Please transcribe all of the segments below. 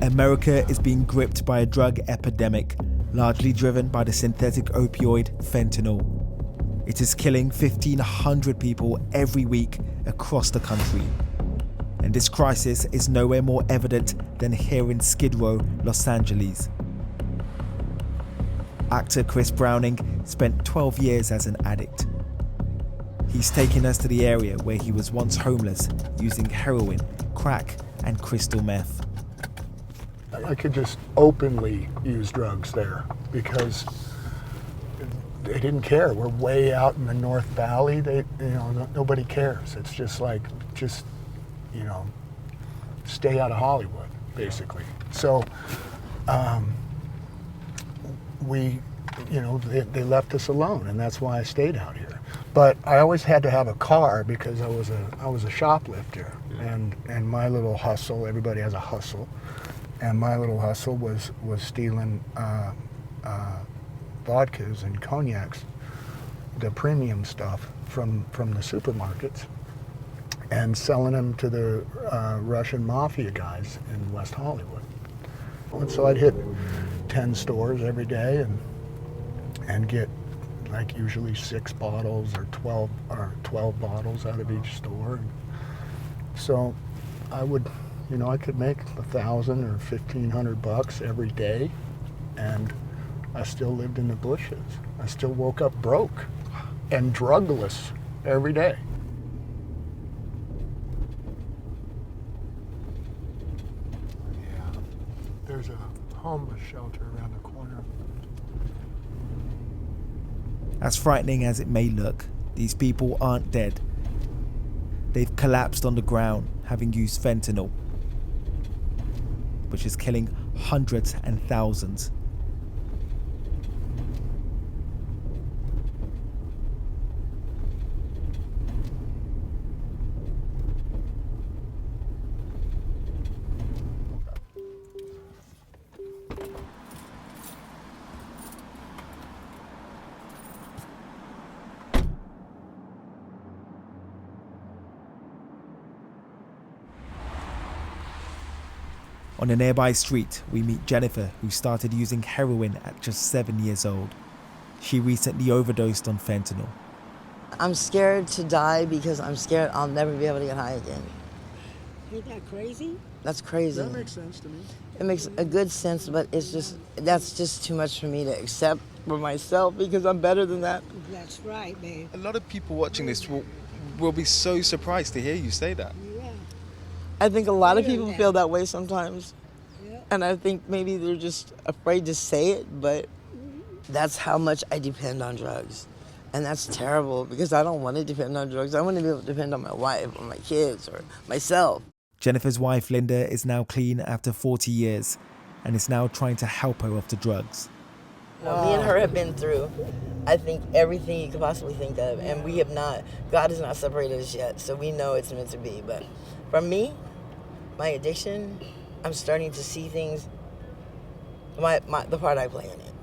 America is being gripped by a drug epidemic, largely driven by the synthetic opioid fentanyl. It is killing 1,500 people every week across the country. And this crisis is nowhere more evident than here in Skid Row, Los Angeles. Actor Chris Browning spent 12 years as an addict. He's taken us to the area where he was once homeless, using heroin, crack, and crystal meth. I could just openly use drugs there because they didn't care. We're way out in the North Valley. Nobody cares. It's just like, stay out of Hollywood, basically. So, they left us alone, and that's why I stayed out here. But I always had to have a car because I was a shoplifter, and my little hustle. Everybody has a hustle, and my little hustle was stealing vodkas and cognacs, the premium stuff from the supermarkets, and selling them to the Russian mafia guys in West Hollywood. And so I'd hit 10 stores every day and get like usually 6 bottles or 12 bottles out of each store. And so I could make $1,000 or $1,500 every day, and I still lived in the bushes. I still woke up broke and drugless every day. Yeah, there's a homeless shelter around the corner. As frightening as it may look, these people aren't dead. They've collapsed on the ground, having used fentanyl, which is killing hundreds and thousands. On a nearby street, we meet Jennifer, who started using heroin at just 7 years old. She recently overdosed on fentanyl. I'm scared to die because I'm scared I'll never be able to get high again. Ain't that crazy? That's crazy. That makes sense to me. It makes a good sense, but that's just too much for me to accept for myself because I'm better than that. That's right, babe. A lot of people watching this will be so surprised to hear you say that. Yeah. I think a lot of people feel that way sometimes. Yeah. And I think maybe they're just afraid to say it, but that's how much I depend on drugs. And that's terrible because I don't want to depend on drugs. I want to be able to depend on my wife or my kids or myself. Jennifer's wife, Linda, is now clean after 40 years and is now trying to help her off the drugs. Me and her have been through, I think, everything you could possibly think of. And we have not, God has not separated us yet, so we know it's meant to be. But for me, my addiction, I'm starting to see things, the part I play in it.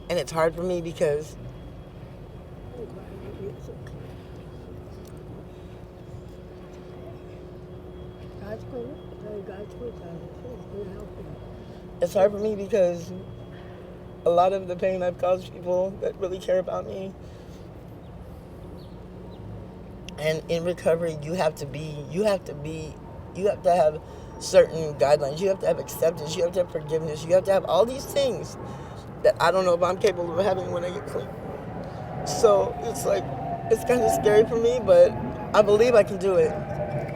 And it's hard for me because it's hard for me because a lot of the pain I've caused people that really care about me. And in recovery, you have to have certain guidelines. You have to have acceptance. You have to have forgiveness. You have to have all these things that I don't know if I'm capable of having when I get clean. So it's like, it's kind of scary for me, but I believe I can do it.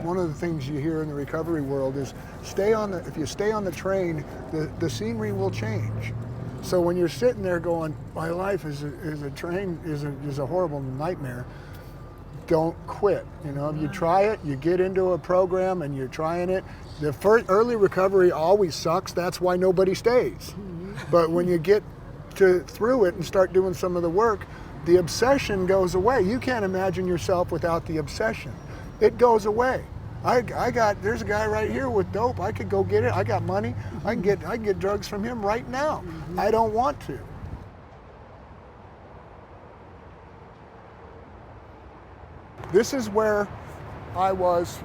One of the things you hear in the recovery world is if you stay on the train, the scenery will change. So when you're sitting there going, my life is a horrible nightmare, don't quit. You try it, you get into a program and you're trying it. The first early recovery always sucks. That's why nobody stays. But when you get through it and start doing some of the work, the obsession goes away. You can't imagine yourself without the obsession. It goes away. There's a guy right here with dope. I could go get it. I got money. I can get drugs from him right now. I don't want to. This is where I was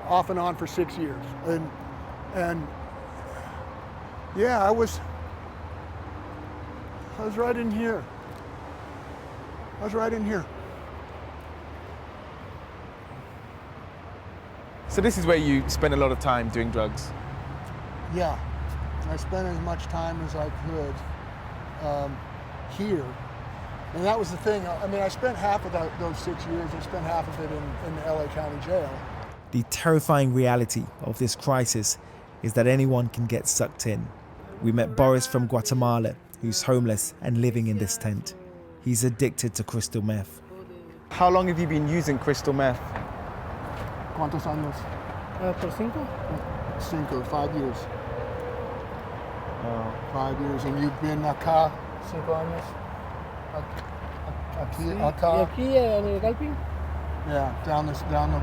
off and on for 6 years. And Yeah, I was right in here. I was right in here. So this is where you spend a lot of time doing drugs? Yeah, I spent as much time as I could here. And that was the thing. I mean, I spent half of those 6 years, I spent half of it in the LA County Jail. The terrifying reality of this crisis is that anyone can get sucked in. We met Boris from Guatemala, who's homeless and living in this tent. He's addicted to crystal meth. How long have you been using crystal meth? ¿Cuántos años? ¿Por 5? 5 years. Oh. 5 years. And you've been acá 5 años? Acá? ¿Y aquí en el Galpin? Yeah, down the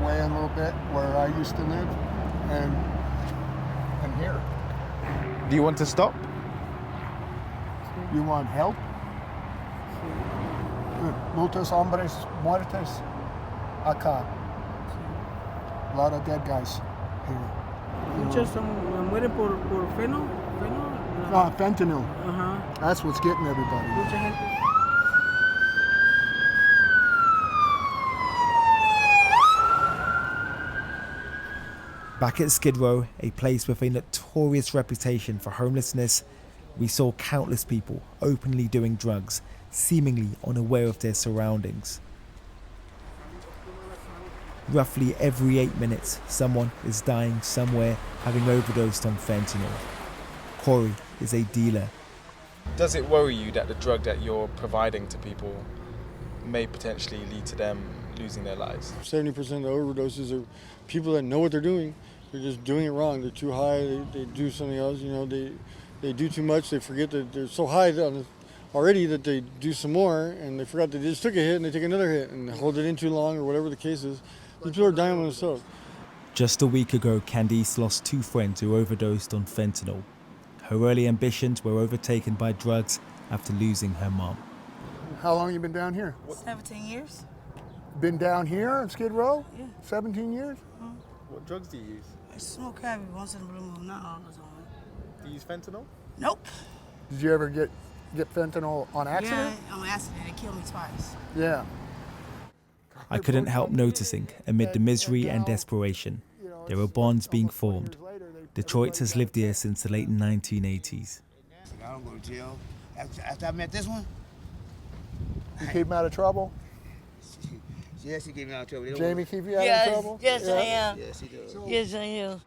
way a little bit where I used to live, and here. Do you want to stop? You want help? Muchos hombres muertos acá. A lot of dead guys here. Muchos mueren por fentanyl. Fentanyl. Ajá. That's what's getting everybody. Mucha gente. Back at Skid Row, a place with a notorious reputation for homelessness, we saw countless people openly doing drugs, seemingly unaware of their surroundings. Roughly every 8 minutes, someone is dying somewhere, having overdosed on fentanyl. Corey is a dealer. Does it worry you that the drug that you're providing to people may potentially lead to them losing their lives? 70% of the overdoses are people that know what they're doing. They're just doing it wrong. They're too high. They do something else. You know, they do too much. They forget that they're so high already that they do some more, and they forgot that they just took a hit and they take another hit and hold it in too long or whatever the case is. These people are dying on themselves. Just a week ago, Candice lost 2 friends who overdosed on fentanyl. Her early ambitions were overtaken by drugs after losing her mom. How long you been down here? 17 years? Been down here in Skid Row? Yeah. 17 years? What drugs do you use? I smoke heavy once in a blue moon, not all the time. Do you use fentanyl? Nope. Did you ever get fentanyl on accident? Yeah, on accident. It killed me twice. Yeah. I couldn't help noticing, amid the misery and desperation, there were bonds being formed. Detroit has lived here since the late 1980s. I don't go to jail. After I met this one, You keep him out of trouble? yes, he gave me out of trouble. Jamie keep you out of trouble? Yes, I am. Yes, he does. Yes, I am.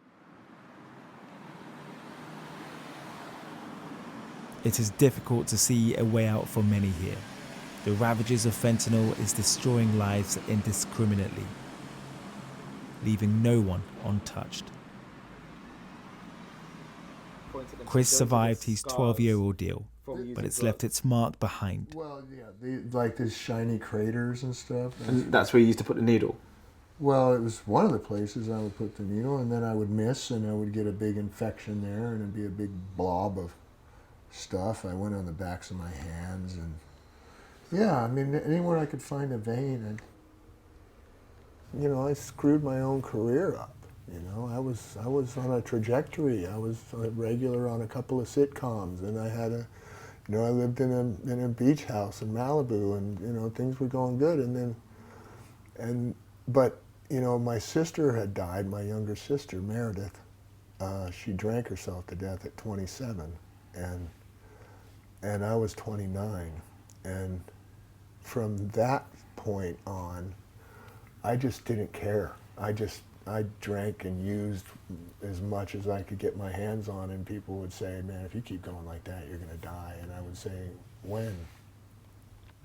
It is difficult to see a way out for many here. The ravages of fentanyl is destroying lives indiscriminately, leaving no one untouched. Chris survived his 12-year ordeal, but it's left its mark behind. Well, yeah, like these shiny craters and stuff. And that's where you used to put the needle? Well, it was one of the places I would put the needle, and then I would miss, and I would get a big infection there, and it'd be a big blob of stuff. I went on the backs of my hands, and yeah, I mean, anywhere I could find a vein, I screwed my own career up. I was on a trajectory. I was a regular on a couple of sitcoms, and I had I lived in a beach house in Malibu, and things were going good, but my sister had died, my younger sister, Meredith. She drank herself to death at 27, and I was 29. And from that point on, I just didn't care. I drank and used as much as I could get my hands on, and people would say, man, if you keep going like that, you're gonna die. And I would say, when?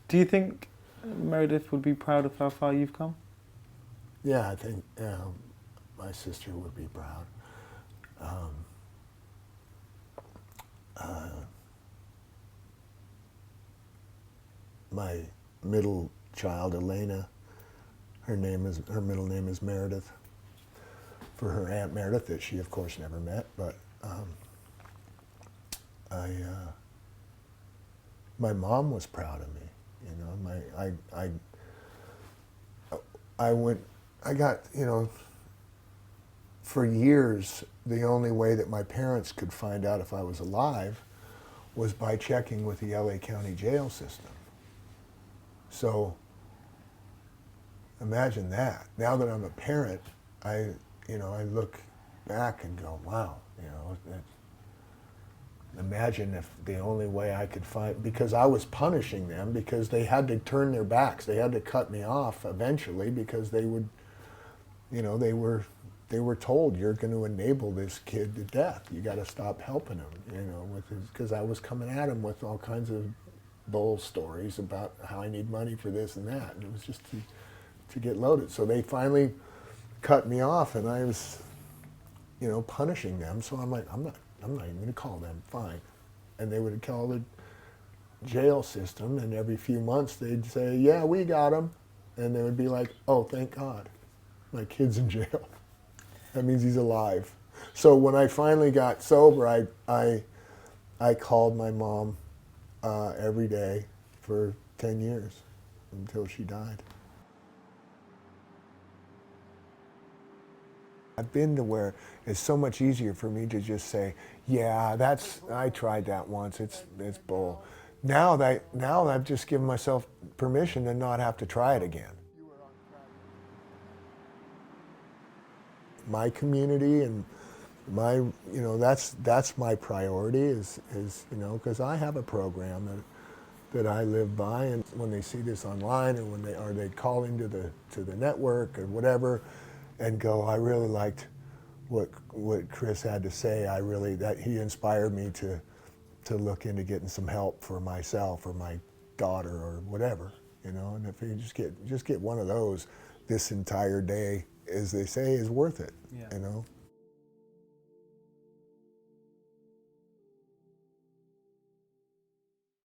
Do you think Meredith would be proud of how far you've come? Yeah, I think my sister would be proud. My middle child, Elena, her middle name is Meredith, for her Aunt Meredith, that she of course never met, but my mom was proud of me. for years, the only way that my parents could find out if I was alive was by checking with the LA County jail system. So imagine that. Now that I'm a parent, I look back and go, wow, imagine if the only way I could find, because I was punishing them because they had to turn their backs. They had to cut me off eventually because they would, they were told, you're going to enable this kid to death. You got to stop helping him, because I was coming at him with all kinds of bull stories about how I need money for this and that. And it was just to get loaded. So they finally cut me off, and I was, punishing them. So I'm like, I'm not even going to call them, fine. And they would call the jail system, and every few months they'd say, yeah, we got him. And they would be like, oh, thank God, my kid's in jail. That means he's alive. So when I finally got sober, I called my mom every day for 10 years until she died. I've been to where it's so much easier for me to just say, yeah, I tried that once, it's bull. Now I've just given myself permission to not have to try it again. My community and my, that's my priority is because I have a program that I live by, and when they see this online, or they call into the network or whatever, and go, I really liked what Chris had to say. That he inspired me to look into getting some help for myself or my daughter or whatever, And if you just get one of those, this entire day, as they say, is worth it,